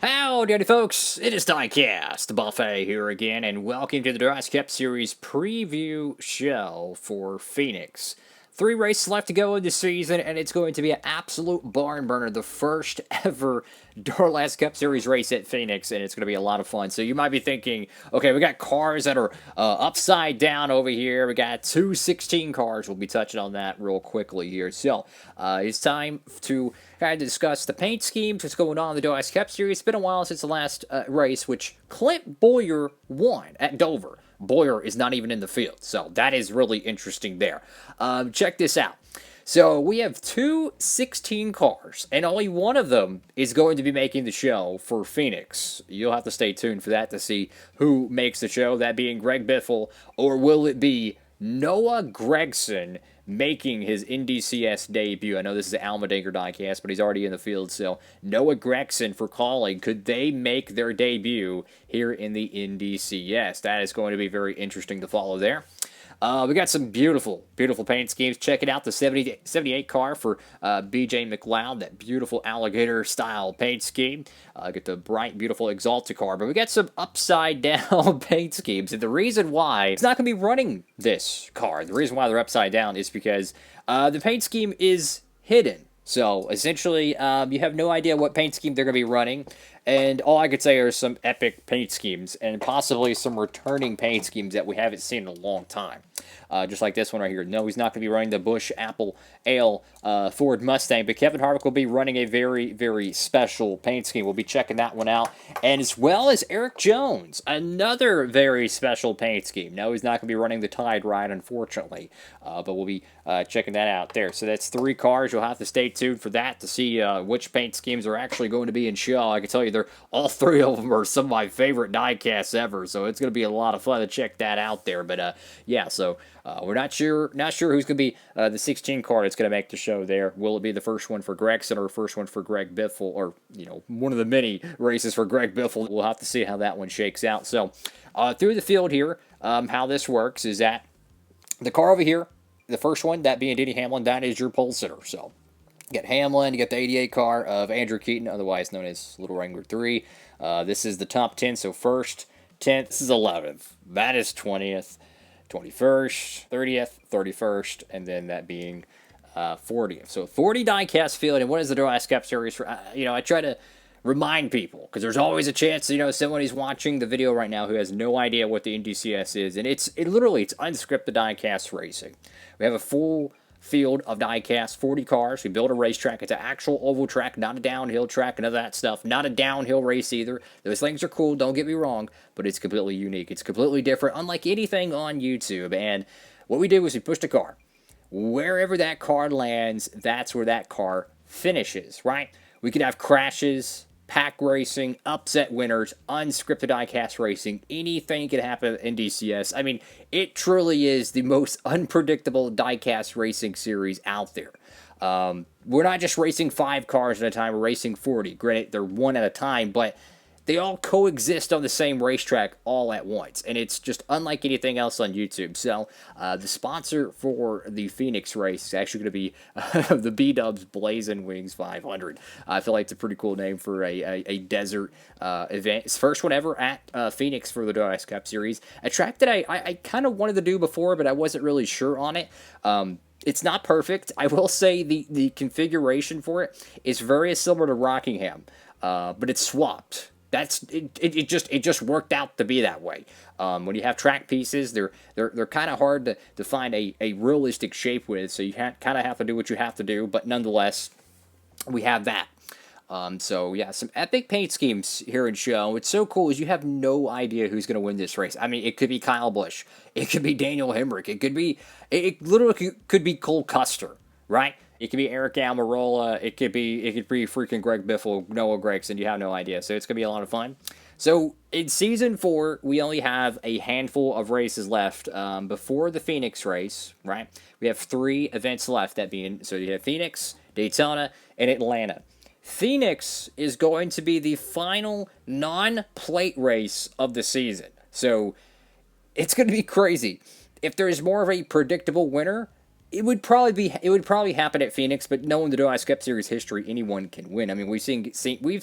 Howdy, folks. It is DIECAST Buffet here again, and welcome to the DIECAST Series preview show for Phoenix. 3 races left to go in the season, and it's going to be an absolute barn burner. The first ever Duralast Cup Series race at Phoenix, and it's going to be a lot of fun. So you might be thinking, okay, we got cars that are upside down over here. We got 216 cars. We'll be touching on that real quickly here. So it's time to kind of discuss the paint schemes, what's going on in the Duralast Cup Series. It's been a while since the last race, which Clint Bowyer won at Dover. Bowyer is not even in the field, so that is really interesting there. Check this out. So we have 216 cars, and only one of them is going to be making the show for Phoenix. You'll have to stay tuned for that to see who makes the show, that being Greg Biffle, or will it be Noah Gragson making his NDCS debut? I know this is the Alma-Dinger diecast, but he's already in the field, so Noah Gragson for calling. Could they make their debut here in the NDCS? That is going to be very interesting to follow there. We got some beautiful, beautiful paint schemes. Check it out, the 78 car for BJ McLeod, that beautiful alligator-style paint scheme. Get the bright, beautiful Exalta car. But we got some upside-down paint schemes. And the reason why it's not going to be running this car, the reason why they're upside down is because the paint scheme is hidden. So, essentially, you have no idea what paint scheme they're going to be running, and all I could say are some epic paint schemes, and possibly some returning paint schemes that we haven't seen in a long time. Just like this one right here. No, he's not going to be running the Busch Apple Ale Ford Mustang, but Kevin Harvick will be running a very, very special paint scheme. We'll be checking that one out, and as well as Eric Jones, another very special paint scheme. No, he's not going to be running the Tide Ride, unfortunately, but we'll be checking that out there. So that's 3 cars. You'll have to stay tuned for that to see which paint schemes are actually going to be in show. I can tell you all 3 of them are some of my favorite diecasts ever, so it's going to be a lot of fun to check that out there. But yeah, so we're not sure who's going to be the 16 car that's going to make the show there. Will it be the first one for Gragson or first one for Greg Biffle, or one of the many races for Greg Biffle? We'll have to see how that one shakes out. So through the field here, how this works is that the car over here, the first one, that being Denny Hamlin, that is your pole sitter. So you got Hamlin, you got the 88 car of Andrew Keaton, otherwise known as Little Wrangler 3. This is the top 10, so first, 10th, this is 11th. That is 20th, 21st, 30th, 31st, and then that being 40th. So 40 diecast field, and what is the Duralast Cup Series for? I try to remind people, because there's always a chance, someone who's watching the video right now who has no idea what the NDCS is, and it's unscripted diecast racing. We have a full field of diecast, 40 cars. We build a racetrack. It's an actual oval track, not a downhill track, none of that stuff. Not a downhill race either. Those things are cool, don't get me wrong, but it's completely unique. It's completely different, unlike anything on YouTube. And what we do is we push the car. Wherever that car lands, that's where that car finishes, right? We could have crashes, pack racing, upset winners, unscripted diecast racing. Anything can happen in DCS. I mean, it truly is the most unpredictable diecast racing series out there. We're not just racing 5 cars at a time, we're racing 40. Granted, they're one at a time, but they all coexist on the same racetrack all at once, and it's just unlike anything else on YouTube. So the sponsor for the Phoenix race is actually going to be the B-Dubs Blazing Wings 500. I feel like it's a pretty cool name for a desert event. It's the first one ever at Phoenix for the Duralast Cup Series. A track that I kind of wanted to do before, but I wasn't really sure on it. It's not perfect. I will say the configuration for it is very similar to Rockingham, but it's swapped. It just worked out to be that way. When you have track pieces, they're kind of hard to find a realistic shape with, so you kind of have to do what you have to do, but nonetheless, we have that. So yeah, some epic paint schemes here in show. What's so cool is you have no idea who's going to win this race. I mean, it could be Kyle Busch, it could be Daniel Hemrick, it literally could be Cole Custer, right? It could be Eric Almirola. It could be freaking Greg Biffle, Noah Gragson. You have no idea. So it's going to be a lot of fun. So in Season 4, we only have a handful of races left before the Phoenix race, right? We have 3 events left, that being, so you have Phoenix, Daytona, and Atlanta. Phoenix is going to be the final non-plate race of the season. So it's going to be crazy. If there's more of a predictable winner, it would probably happen at Phoenix, but knowing the Duralast Cup Series history, anyone can win. I mean, we've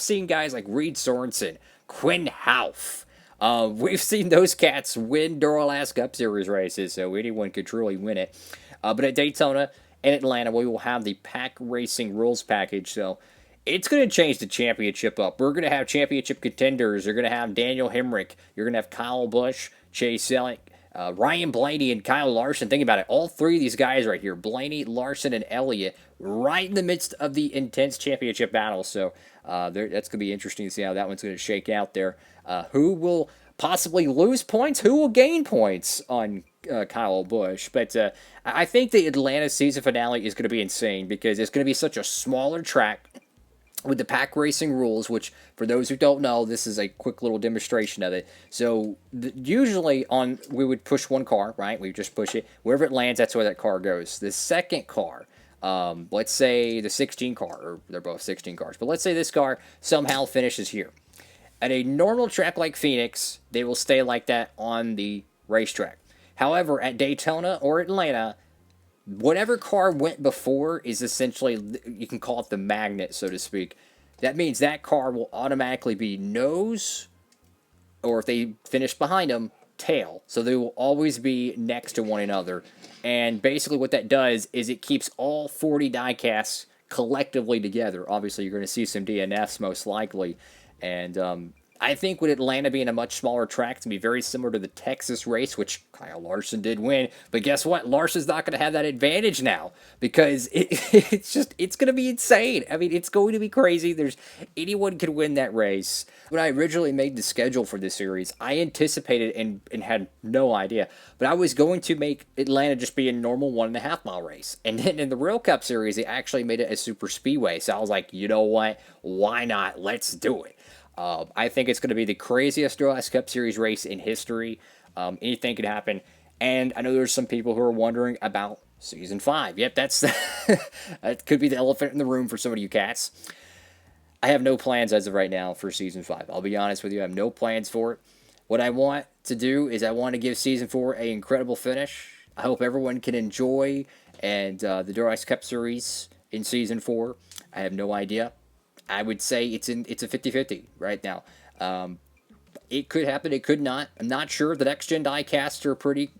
seen guys like Reed Sorensen, Quinn Houff. We've seen those cats win Duralast Cup Series races, so anyone could truly win it. But at Daytona and Atlanta, we will have the Pack Racing Rules package, so it's going to change the championship up. We're going to have championship contenders. You're going to have Daniel Hemrick. You're going to have Kyle Busch, Chase Elliott, Ryan Blaney, and Kyle Larson. Think about it. All three of these guys right here, Blaney, Larson, and Elliott, right in the midst of the intense championship battle. So that's going to be interesting to see how that one's going to shake out there. Who will possibly lose points? Who will gain points on Kyle Busch? But I think the Atlanta season finale is going to be insane because it's going to be such a smaller track with the pack racing rules, which for those who don't know, this is a quick little demonstration of it. So usually we would push one car, right? We just push it. Wherever it lands, that's where that car goes. The second car, let's say the 16 car, or they're both 16 cars, but let's say this car somehow finishes here. At a normal track like Phoenix, they will stay like that on the racetrack. However, at Daytona or Atlanta, whatever car went before is essentially, you can call it the magnet, so to speak. That means that car will automatically be nose, or if they finish behind them, tail. So they will always be next to one another. And basically what that does is it keeps all 40 diecasts collectively together. Obviously, you're going to see some DNFs most likely. And I think with Atlanta being a much smaller track, it's going to be very similar to the Texas race, which Kyle Larson did win. But guess what? Larson's not going to have that advantage now because it's going to be insane. I mean, it's going to be crazy. Anyone can win that race. When I originally made the schedule for this series, I anticipated and had no idea, but I was going to make Atlanta just be a normal 1.5 mile race. And then in the Real Cup Series, they actually made it a super speedway. So I was like, you know what? Why not? Let's do it. I think it's going to be the craziest Duralast Cup Series race in history. Anything could happen. And I know there's some people who are wondering about Season 5. Yep, that could be the elephant in the room for some of you cats. I have no plans as of right now for Season 5. I'll be honest with you. I have no plans for it. What I want to do is I want to give Season 4 an incredible finish. I hope everyone can enjoy the Duralast Cup Series in Season 4. I have no idea. I would say it's a 50-50 right now. It could happen, it could not. I'm not sure. The next-gen diecasts are pretty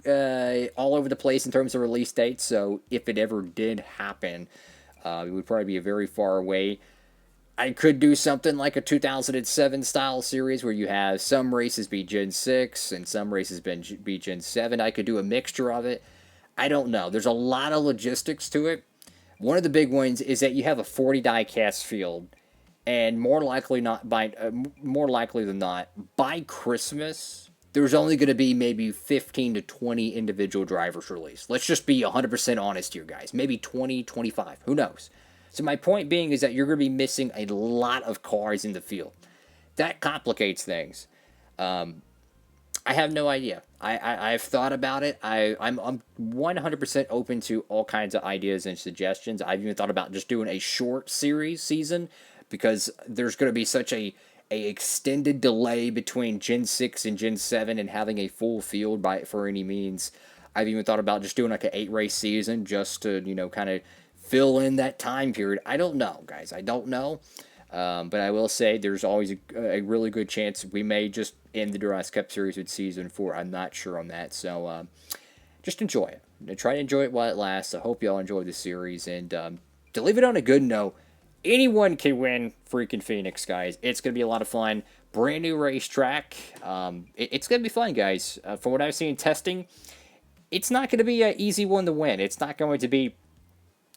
all over the place in terms of release dates, so if it ever did happen, it would probably be a very far away. I could do something like a 2007 style series where you have some races be Gen 6 and some races be Gen 7. I could do a mixture of it. I don't know. There's a lot of logistics to it. One of the big ones is that you have a 40 diecast field. And more likely than not, by Christmas, there's only going to be maybe 15 to 20 individual drivers released. Let's just be 100% honest here, guys. Maybe 20, 25. Who knows? So my point being is that you're going to be missing a lot of cars in the field. That complicates things. I have no idea. I've thought about it. I'm 100% open to all kinds of ideas and suggestions. I've even thought about just doing a short season, because there's going to be such a extended delay between Gen 6 and Gen 7 and having a full field for any means. I've even thought about just doing like an 8-race season just to, kind of fill in that time period. I don't know, guys. I don't know. But I will say there's always a really good chance we may just end the Duralast Cup Series with Season 4. I'm not sure on that. So just enjoy it. Try to enjoy it while it lasts. I hope y'all enjoy the series. And to leave it on a good note, anyone can win freaking Phoenix, guys. It's going to be a lot of fun. Brand new racetrack. It's going to be fun, guys. From what I've seen testing, it's not going to be an easy one to win. It's not going to be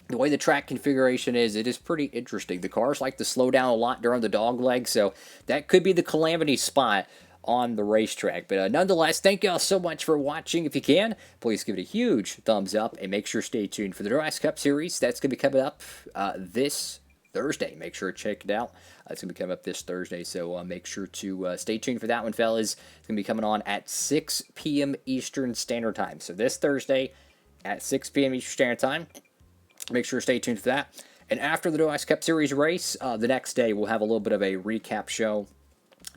the way the track configuration is. It is pretty interesting. The cars like to slow down a lot during the dog leg, so that could be the calamity spot on the racetrack. But nonetheless, thank y'all so much for watching. If you can, please give it a huge thumbs up, and make sure to stay tuned for the Duralast Cup Series. That's going to be coming up this Thursday. Make sure to check it out. It's going to be coming up this Thursday, so make sure to stay tuned for that one, fellas. It's going to be coming on at 6 p.m. Eastern Standard Time. So this Thursday at 6 p.m. Eastern Standard Time. Make sure to stay tuned for that. And after the Duralast Cup Series race, the next day we'll have a little bit of a recap show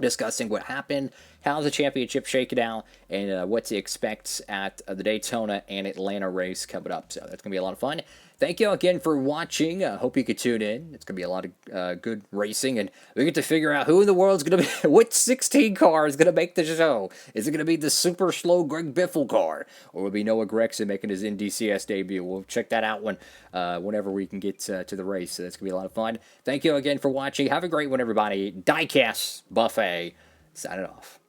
discussing what happened, how the championship shaken out, and what to expect at the Daytona and Atlanta race coming up. So that's going to be a lot of fun. Thank you all again for watching. Hope you could tune in. It's going to be a lot of good racing, and we get to figure out who in the world is going to be, which 16 car is going to make the show. Is it going to be the super slow Greg Biffle car, or will it be Noah Gragson making his NDCS debut? We'll check that out whenever we can get to the race. So that's going to be a lot of fun. Thank you again for watching. Have a great one, everybody. Diecast Buffet signing off.